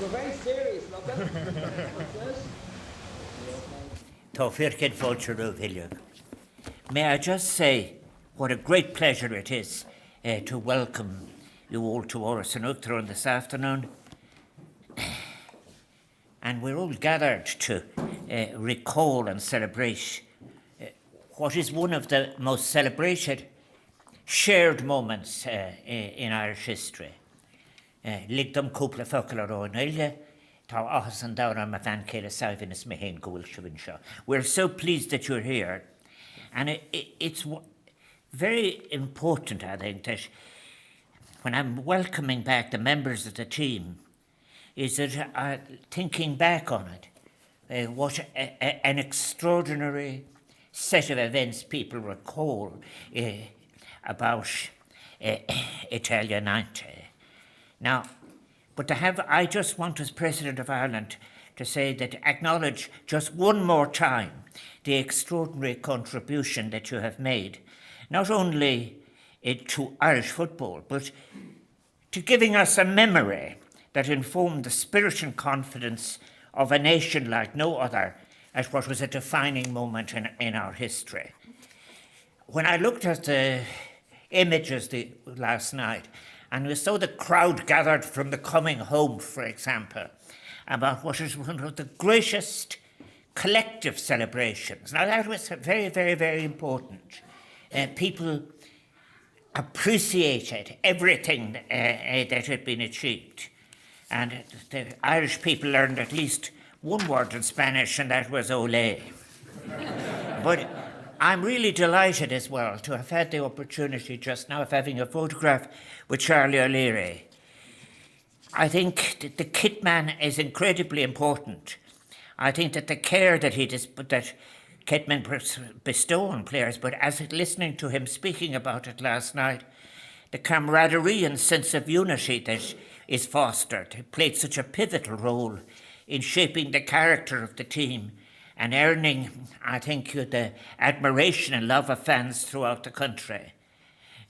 We're very serious, look at Tá fircin fáilte Higgins. May I just say what a great pleasure it is to welcome you all to Áras and Uachtarán this afternoon. And we're all gathered to recall and celebrate what is one of the most celebrated, shared moments in Irish history. Ligdom cúpla focail ar óin Italia, tá áthas an dára ma fan céile saibhínas me héin go bhfuil sibhin seo. We're so pleased that you're here. And it's very important, I think, that when I'm welcoming back the members of the team, is that thinking back on it, what an extraordinary set of events people recall about Italia 90. Now, but I just want, as President of Ireland, to say that acknowledge just one more time the extraordinary contribution that you have made, not only to Irish football, but to giving us a memory that informed the spirit and confidence of a nation like no other at what was a defining moment in our history. When I looked at the images last night, and we saw the crowd gathered from the coming home, for example, about what is one of the greatest collective celebrations. Now that was very, very, very important. People appreciated everything that had been achieved. And the Irish people learned at least one word in Spanish, and that was ole. But I'm really delighted as well to have had the opportunity just now of having a photograph with Charlie O'Leary. I think the kit man is incredibly important. I think that the care that that kitmen bestow on players, but as listening to him speaking about it last night, the camaraderie and sense of unity that is fostered played such a pivotal role in shaping the character of the team and earning, I think, the admiration and love of fans throughout the country.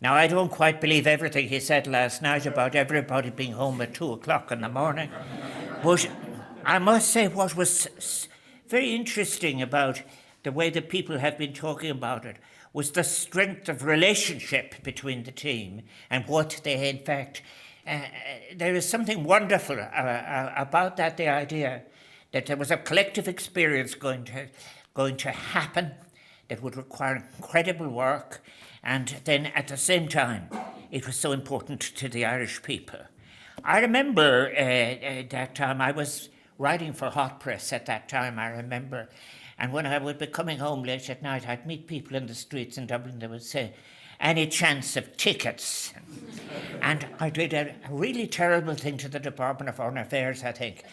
Now, I don't quite believe everything he said last night about everybody being home at 2 o'clock in the morning, but I must say what was very interesting about the way that people have been talking about it was the strength of relationship between the team and what they, in fact, there is something wonderful about that, the idea that there was a collective experience going to happen that would require incredible work, and then at the same time, it was so important to the Irish people. I remember that time I was writing for Hot Press at that time, I remember, and when I would be coming home late at night, I'd meet people in the streets in Dublin, they would say, any chance of tickets? And I did a really terrible thing to the Department of Foreign Affairs, I think.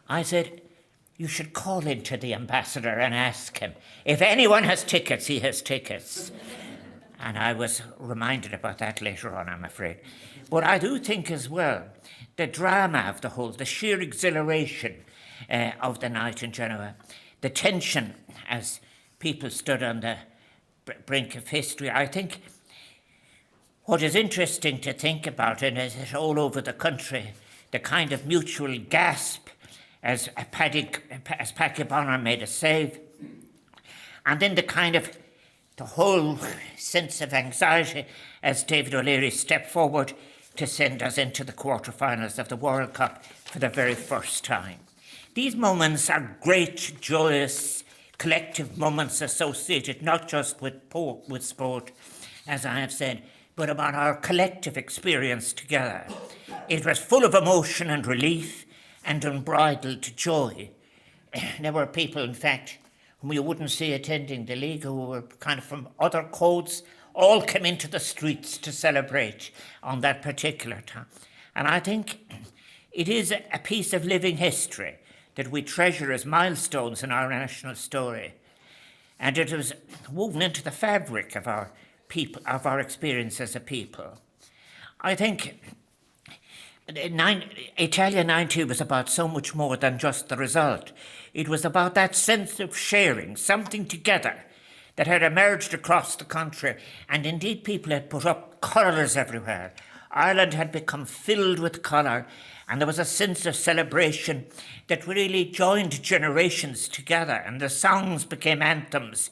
I said, you should call into the ambassador and ask him. If anyone has tickets, he has tickets. And I was reminded about that later on, I'm afraid. But I do think as well, the drama of the whole, the sheer exhilaration of the night in Genoa, the tension as people stood on the brink of history. I think what is interesting to think about, and is that all over the country, the kind of mutual gasp as Paddy Bonner made a save, and then the whole sense of anxiety as David O'Leary stepped forward to send us into the quarterfinals of the World Cup for the very first time. These moments are great, joyous, collective moments associated not just with sport, as I have said, but about our collective experience together. It was full of emotion and relief and unbridled joy. There were people, in fact, whom you wouldn't see attending the league, who were kind of from other codes, all came into the streets to celebrate on that particular time. And I think it is a piece of living history that we treasure as milestones in our national story. And it was woven into the fabric of our people, of our experience as a people. I think Italia 90 was about so much more than just the result. It was about that sense of sharing, something together that had emerged across the country. And indeed, people had put up colours everywhere Ireland had become filled with colour, and there was a sense of celebration that really joined generations together, and the songs became anthems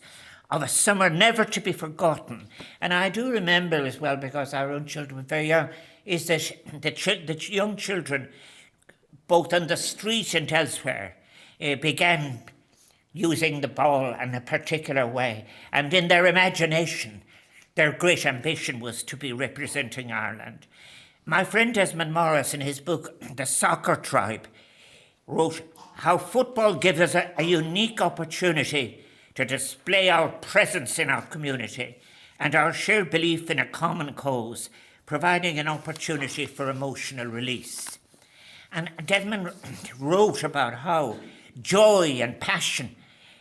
of a summer never to be forgotten. And I do remember as well, because our own children were very young, is that the young children, both on the street and elsewhere, began using the ball in a particular way. And in their imagination, their great ambition was to be representing Ireland. My friend Desmond Morris, in his book, The Soccer Tribe, wrote how football gives us a unique opportunity to display our presence in our community and our shared belief in a common cause, providing an opportunity for emotional release. And Desmond wrote about how joy and passion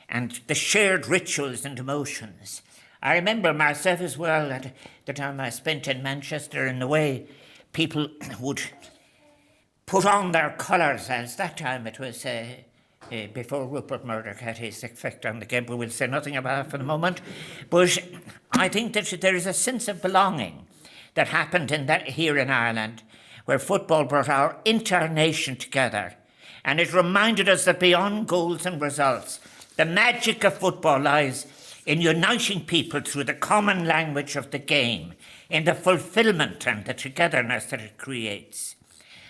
and the shared rituals and emotions. I remember myself as well at the time I spent in Manchester, in the way people would put on their colours, as that time it was before Rupert Murdoch had his effect on the game, but we'll say nothing about that for the moment. But I think that there is a sense of belonging that happened here in Ireland, where football brought our entire nation together. And it reminded us that beyond goals and results, the magic of football lies in uniting people through the common language of the game, in the fulfilment and the togetherness that it creates.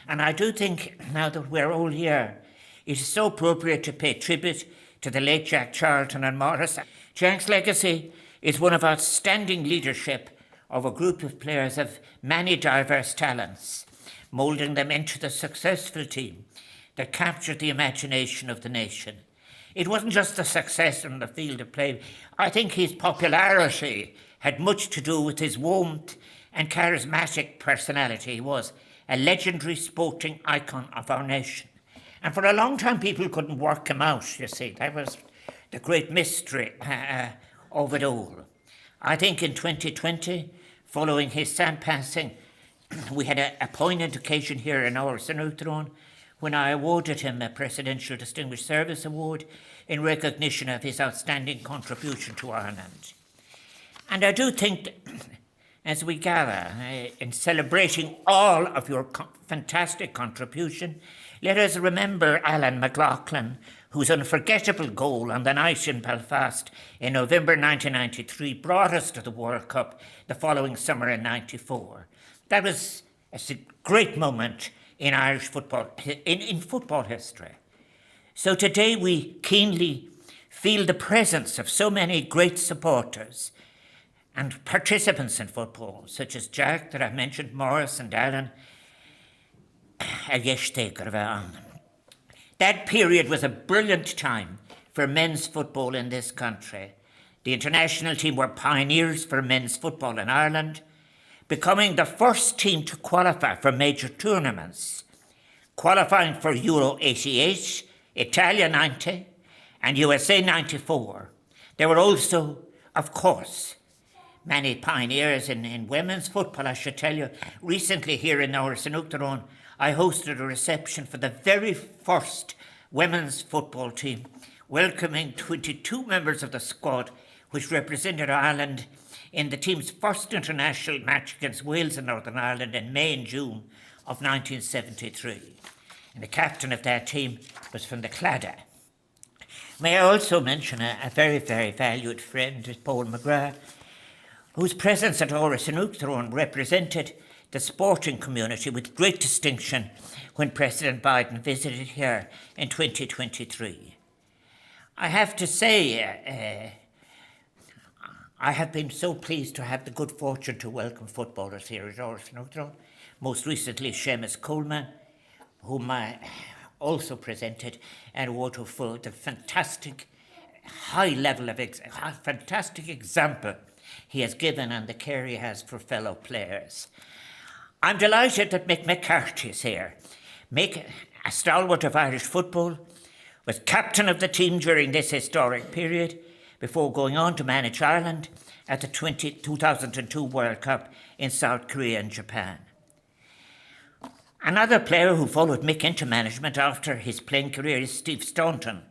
And I do think, now that we're all here, it is so appropriate to pay tribute to the late Jack Charlton and Morris. Jack's legacy is one of outstanding leadership of a group of players of many diverse talents, moulding them into the successful team that captured the imagination of the nation. It wasn't just the success on the field of play. I think his popularity had much to do with his warmth and charismatic personality. He was a legendary sporting icon of our nation. And for a long time, people couldn't work him out, you see. That was the great mystery of it all. I think in 2020, following his sad passing, we had a poignant occasion here in Áras in Uachtaráin when I awarded him a Presidential Distinguished Service Award in recognition of his outstanding contribution to Ireland. And I do think that as we gather in celebrating all of your fantastic contribution, let us remember Alan McLaughlin, whose unforgettable goal on the night in Belfast in November 1993 brought us to the World Cup the following summer in '94. That was a great moment in Irish football, in football history. So today we keenly feel the presence of so many great supporters and participants in football, such as Jack, that I've mentioned, Morris and Alan. That period was a brilliant time for men's football in this country. The international team were pioneers for men's football in Ireland, becoming the first team to qualify for major tournaments, qualifying for Euro 88, Italia 90, and USA 94. There were also, of course, many pioneers in women's football, I should tell you. Recently here in Áras in Uachtaráin, I hosted a reception for the very first women's football team, welcoming 22 members of the squad, which represented Ireland in the team's first international match against Wales and Northern Ireland in May and June of 1973. And the captain of that team was from the Claddagh. May I also mention a very, very valued friend, Paul McGrath, whose presence at Áras in Uachtaráin represented the sporting community with great distinction when President Biden visited here in 2023. I have to say, I have been so pleased to have the good fortune to welcome footballers here at Áras in Uachtaráin, most recently Seamus Coleman, whom I also presented an award for the fantastic high level of fantastic example he has given and the care he has for fellow players. I'm delighted that Mick McCarthy is here. Mick, a stalwart of Irish football, was captain of the team during this historic period before going on to manage Ireland at the 2002 World Cup in South Korea and Japan. Another player who followed Mick into management after his playing career is Steve Staunton,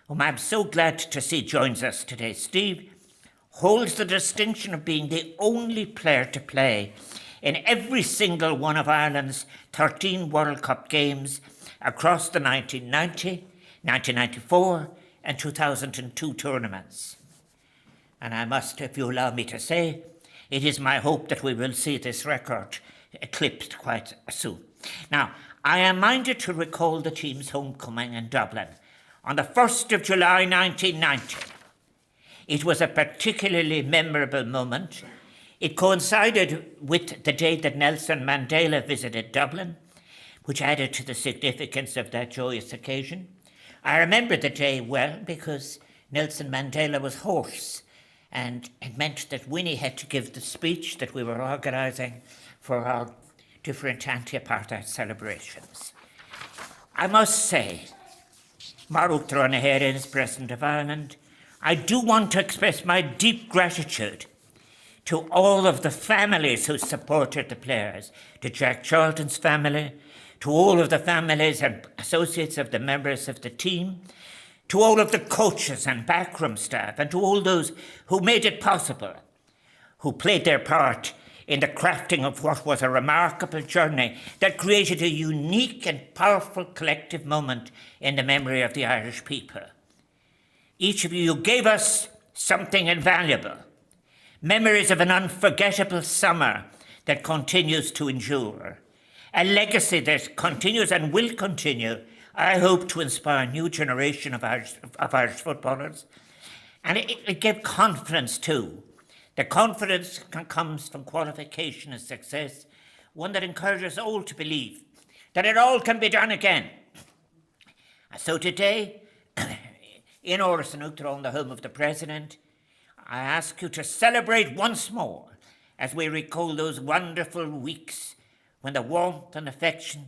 whom I'm so glad to see joins us today. Steve holds the distinction of being the only player to play in every single one of Ireland's 13 World Cup games across the 1990, 1994 and 2002 tournaments. And I must, if you allow me to say, it is my hope that we will see this record eclipsed quite soon. Now, I am minded to recall the team's homecoming in Dublin on the 1st of July 1990. It was a particularly memorable moment. It coincided with the day that Nelson Mandela visited Dublin, which added to the significance of that joyous occasion. I remember the day well because Nelson Mandela was hoarse, and it meant that Winnie had to give the speech that we were organising for our different anti-apartheid celebrations. I must say, Mar Uachtaráin hÉireann is President of Ireland. I do want to express my deep gratitude to all of the families who supported the players, to Jack Charlton's family, to all of the families and associates of the members of the team, to all of the coaches and backroom staff, and to all those who made it possible, who played their part in the crafting of what was a remarkable journey that created a unique and powerful collective moment in the memory of the Irish people. Each of you gave us something invaluable, memories of an unforgettable summer that continues to endure, a legacy that continues and will continue, I hope, to inspire a new generation of Irish footballers. And it gave confidence too. The confidence comes from qualification and success, one that encourages all to believe that it all can be done again. So today, in Áras and Uachtaráin, the home of the President, I ask you to celebrate once more as we recall those wonderful weeks when the warmth and affection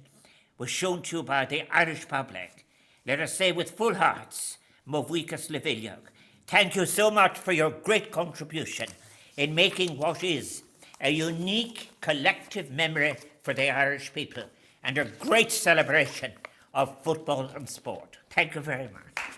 was shown to you by the Irish public. Let us say with full hearts, Movicus Levilliog. Thank you so much for your great contribution in making what is a unique collective memory for the Irish people and a great celebration of football and sport. Thank you very much.